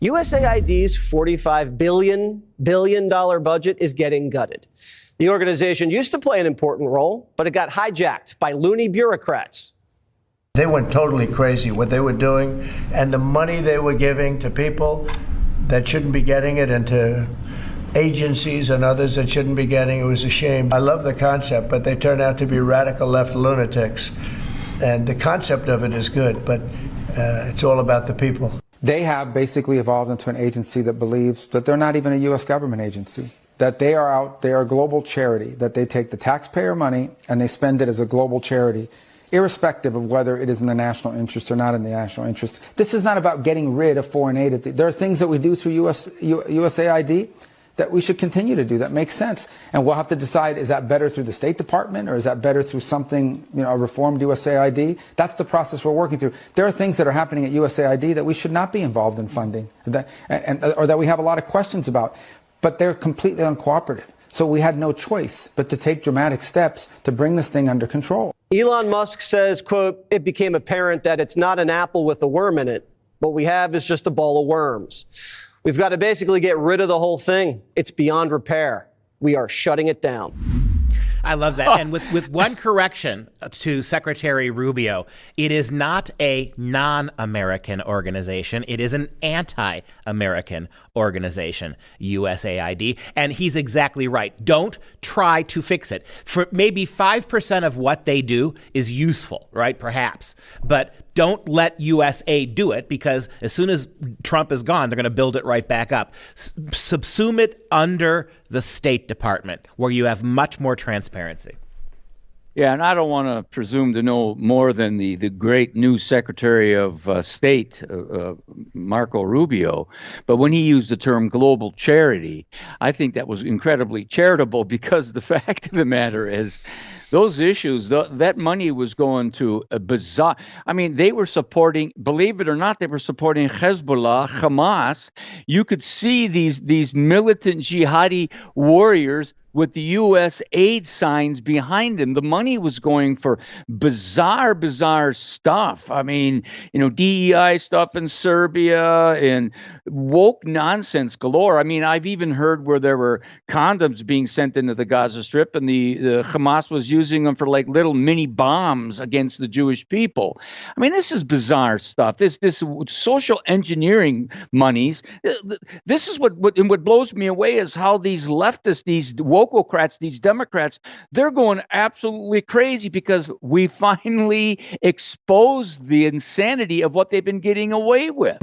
USAID's $45 billion budget is getting gutted. The organization used to play an important role, but it got hijacked by loony bureaucrats. They went totally crazy what they were doing, and the money they were giving to people that shouldn't be getting it and to agencies and others that shouldn't be getting it. It was a shame. I love the concept, but they turned out to be radical left lunatics. And the concept of it is good, but it's all about the people. They have basically evolved into an agency that believes that they're not even a U.S. government agency, that they are a global charity, that they take the taxpayer money and they spend it as a global charity, irrespective of whether it is in the national interest or not in the national interest. This is not about getting rid of foreign aid. There are things that we do through USAID that we should continue to do that makes sense. And we'll have to decide, is that better through the State Department or is that better through something, a reformed USAID? That's the process we're working through. There are things that are happening at USAID that we should not be involved in funding or that we have a lot of questions about, but they're completely uncooperative. So we had no choice but to take dramatic steps to bring this thing under control. Elon Musk says, quote, it became apparent that it's not an apple with a worm in it. What we have is just a ball of worms. We've got to basically get rid of the whole thing. It's beyond repair. We are shutting it down. I love that. And with one correction to Secretary Rubio, it is not a non-American organization. It is an anti-American organization, USAID. And he's exactly right. Don't try to fix it. For maybe 5% of what they do is useful, right? Perhaps. But don't let USAID do it, because as soon as Trump is gone, they're going to build it right back up. Subsume it under the State Department, where you have much more transparency. Yeah, and I don't want to presume to know more than the great new Secretary of State, Marco Rubio, but when he used the term global charity, I think that was incredibly charitable, because the fact of the matter is, those issues, that money was going to a bizarre. I mean, they were supporting, believe it or not, they were supporting Hezbollah, Hamas. You could see these militant jihadi warriors with the U.S. aid signs behind him. The money was going for bizarre stuff. I mean, DEI stuff in Serbia and woke nonsense galore. I mean, I've even heard where there were condoms being sent into the Gaza Strip, and the Hamas was using them for like little mini bombs against the Jewish people. I mean, this is bizarre stuff. This social engineering monies. This is what blows me away is how these leftists, these wokocrats, these Democrats, they're going absolutely crazy because we finally exposed the insanity of what they've been getting away with.